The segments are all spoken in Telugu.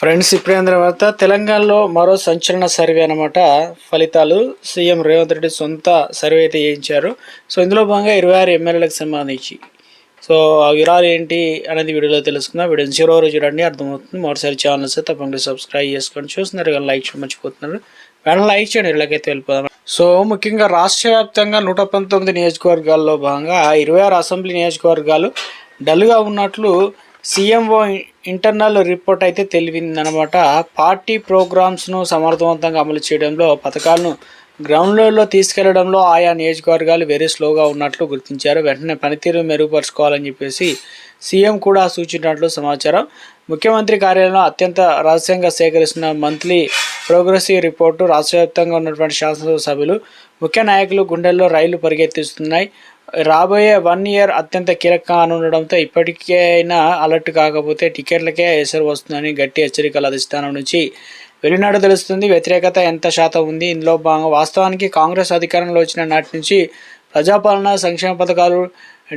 ఫ్రెండ్స్, ఇప్పుడైన తర్వాత తెలంగాణలో మరో సంచలన సర్వే అనమాట. ఫలితాలు సీఎం రేవంత్ రెడ్డి సొంత సర్వే అయితే చేయించారు. సో ఇందులో భాగంగా 26 ఎమ్మెల్యేలకు సంబంధించి సో ఆ వివరాలు ఏంటి అనేది వీడియోలో తెలుసుకుందాం. వీడియోని చివరి వరకు చూడండి, అర్థమవుతుంది. మరోసారి ఛానల్ వస్తే తప్పకుండా సబ్స్క్రైబ్ చేసుకోండి. చూస్తున్నారు కానీ లైక్ చేయడం మర్చిపోతున్నారు. వెంటనే లైక్ చేయండి, ఇళ్ళకైతే వెళ్ళిపోదాం. సో ముఖ్యంగా రాష్ట్ర వ్యాప్తంగా 119 నియోజకవర్గాల్లో భాగంగా 26 అసెంబ్లీ నియోజకవర్గాలు డల్గా ఉన్నట్లు సీఎంఓ ఇంటర్నల్ రిపోర్ట్ అయితే తెలిపిందనమాట. పార్టీ ప్రోగ్రామ్స్ను సమర్థవంతంగా అమలు చేయడంలో, పథకాలను గ్రౌండ్ లెవెల్లో తీసుకెళ్లడంలో ఆయా నియోజకవర్గాలు వెరీ స్లోగా ఉన్నట్లు గుర్తించారు. వెంటనే పనితీరు మెరుగుపరుచుకోవాలని చెప్పేసి సీఎం కూడా సూచించినట్లు సమాచారం. ముఖ్యమంత్రి కార్యాలయంలో అత్యంత రహస్యంగా సేకరిస్తున్న మంత్లీ ప్రోగ్రెసివ్ రిపోర్టు రాష్ట్ర వ్యాప్తంగా ఉన్నటువంటి శాసనసభ సభ్యులు, ముఖ్య నాయకులు గుండెల్లో రైళ్లు పరిగెత్తిస్తున్నాయి. రాబోయే 1 ఇయర్ అత్యంత కీలకంగా ఉండడంతో ఇప్పటికైనా అలర్ట్ కాకపోతే టికెట్లకే ఎసరు వస్తుందని గట్టి హెచ్చరికల అధిష్టానం నుంచి వెళ్ళినట్టు తెలుస్తుంది. వ్యతిరేకత ఎంత శాతం ఉంది? ఇందులో భాగంగా వాస్తవానికి కాంగ్రెస్ అధికారంలో వచ్చిన నాటి నుంచి ప్రజాపాలన, సంక్షేమ పథకాలు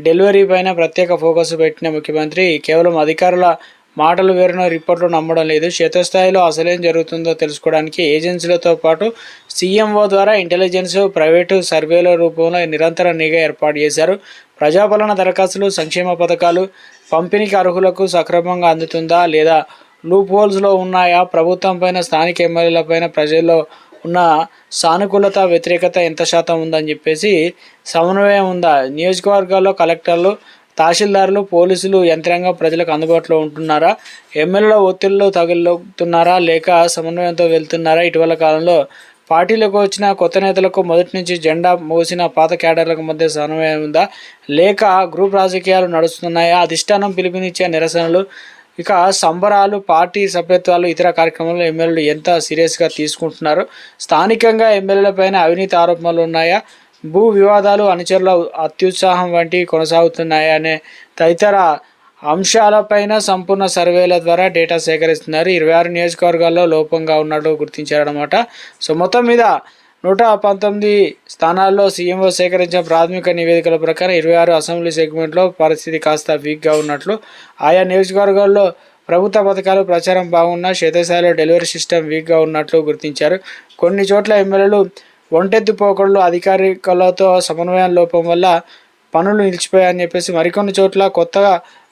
డెలివరీ పైన ప్రత్యేక ఫోకస్ పెట్టిన ముఖ్యమంత్రి కేవలం అధికారుల మాటలు వేరున రిపోర్ట్లు నమ్మడం లేదు. క్షేత్రస్థాయిలో అసలేం జరుగుతుందో తెలుసుకోవడానికి ఏజెన్సీలతో పాటు సీఎంఓ ద్వారా ఇంటెలిజెన్స్, ప్రైవేటు సర్వేల రూపంలో నిరంతర నిఘా ఏర్పాటు చేశారు. ప్రజాపాలన దరఖాస్తులు, సంక్షేమ పథకాలు పంపిణీకి అర్హులకు సక్రమంగా అందుతుందా లేదా, లూప్ హోల్స్లో ఉన్నాయా, ప్రభుత్వం పైన, స్థానిక ఎమ్మెల్యేలపైన ప్రజల్లో ఉన్న సానుకూలత, వ్యతిరేకత ఎంత శాతం ఉందని చెప్పేసి సమన్వయం ఉందా, నియోజకవర్గాల్లో కలెక్టర్లు, తహసీల్దారులు, పోలీసులు యంత్రాంగం ప్రజలకు అందుబాటులో ఉంటున్నారా, ఎమ్మెల్యేల ఒత్తిళ్లు తగులుతున్నారా లేక సమన్వయంతో వెళ్తున్నారా, ఇటీవల కాలంలో పార్టీలకు వచ్చిన కొత్త నేతలకు మొదటి నుంచి జెండా మోసిన పాత క్యాడర్లకు మధ్య సమన్వయం ఉందా లేక గ్రూప్ రాజకీయాలు నడుస్తున్నాయా, అధిష్టానం పిలుపునిచ్చే నిరసనలు, ఇక సంబరాలు, పార్టీ సభ్యత్వాలు, ఇతర కార్యక్రమాల్లో ఎమ్మెల్యేలు ఎంత సీరియస్గా తీసుకుంటున్నారు, స్థానికంగా ఎమ్మెల్యేలపైన అవినీతి ఆరోపణలు ఉన్నాయా, భూ వివాదాలు, అనుచరుల అత్యుత్సాహం వంటివి కొనసాగుతున్నాయా అనే తదితర అంశాలపైన సంపూర్ణ సర్వేల ద్వారా డేటా సేకరిస్తున్నారు. 26 నియోజకవర్గాల్లో లోపంగా ఉన్నట్టు గుర్తించారన్నమాట. సో మొత్తం మీద 119 స్థానాల్లో సీఎంఓ సేకరించిన ప్రాథమిక నివేదికల ప్రకారం 26 అసెంబ్లీ సెగ్మెంట్లో పరిస్థితి కాస్త వీక్గా ఉన్నట్లు, ఆయా నియోజకవర్గాల్లో ప్రభుత్వ పథకాలు ప్రచారం బాగున్నా క్షేత్రస్థాయిలో డెలివరీ సిస్టమ్ వీక్గా ఉన్నట్లు గుర్తించారు. కొన్ని చోట్ల ఎమ్మెల్యేలు ఒంటెత్తు పోకడలు, అధికారికలతో సమన్వయం లోపం వల్ల పనులు నిలిచిపోయాయని చెప్పేసి, మరికొన్ని చోట్ల కొత్తగా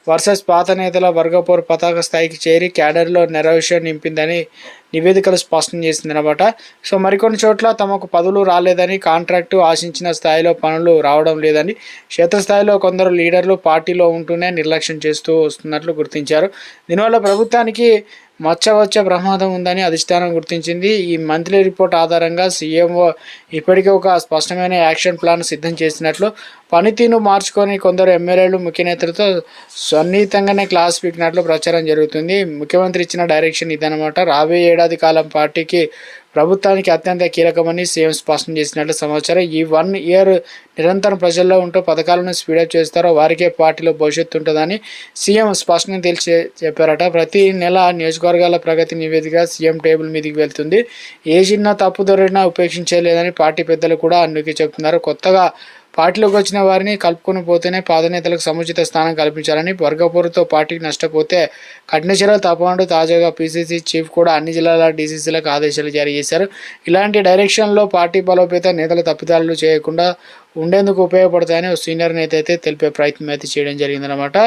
వర్సెస్ పాత నేతల వర్గపోరు పతాక స్థాయికి చేరి క్యాడర్లో నెరవేషన్ నింపిందని నివేదికలు స్పష్టం చేసిందనమాట. సో మరికొన్ని చోట్ల తమకు పదవులు రాలేదని, కాంట్రాక్టు ఆశించిన స్థాయిలో పనులు రావడం లేదని, క్షేత్రస్థాయిలో కొందరు లీడర్లు పార్టీలో ఉంటూనే నిర్లక్ష్యం చేస్తూ వస్తున్నట్లు గుర్తించారు. దీనివల్ల ప్రభుత్వానికి వచ్చే ప్రమాదం ఉందని అధిష్టానం గుర్తించింది. ఈ మంత్లీ రిపోర్ట్ ఆధారంగా సీఎంఓ ఇప్పటికే ఒక స్పష్టమైన యాక్షన్ ప్లాన్ సిద్ధం చేసినట్లు, పనితీరును మార్చుకొని కొందరు ఎమ్మెల్యేలు ముఖ్య నేతలతో సన్నిహితంగానే క్లాస్ పీకినట్లు ప్రచారం జరుగుతుంది. ముఖ్యమంత్రి ఇచ్చిన డైరెక్షన్ ఇదనమాట. రాబోయే ఏడాది కాలం పార్టీకి, ప్రభుత్వానికి అత్యంత కీలకమని సీఎం స్పష్టం చేసినట్లు సమాచారం. ఈ 1 ఇయర్ నిరంతరం ప్రజల్లో ఉంటూ పథకాలను స్పీడప్ చేస్తారో వారికే పార్టీలో భవిష్యత్తు ఉంటుందని సీఎం స్పష్టంగా తెలిసి చెప్పారట. ప్రతి నెల నియోజకవర్గాల ప్రగతి నివేదిక సీఎం టేబుల్ మీదకి వెళ్తుంది. ఏ చిన్న తప్పు దొరికినా ఉపేక్షించలేదని పార్టీ పెద్దలు కూడా అందుకే చెప్తున్నారు. కొత్తగా పార్టీలోకి వచ్చిన వారిని కలుపుకొని పోతేనే పాదనేతలకు సముచిత స్థానం కల్పించాలని, వర్గపోరుతో పార్టీకి నష్టపోతే కఠిన చర్యలు తప్పమంటూ తాజాగా పీసీసీ చీఫ్ కూడా అన్ని జిల్లాల డీసీసీలకు ఆదేశాలు జారీ చేశారు. ఇలాంటి డైరెక్షన్లో పార్టీ బలోపేత, నేతల తప్పిదాలు చేయకుండా ఉండేందుకు ఉపయోగపడతాయని సీనియర్ నేత అయితే తెలిపే ప్రయత్నం అయితే చేయడం జరిగిందనమాట.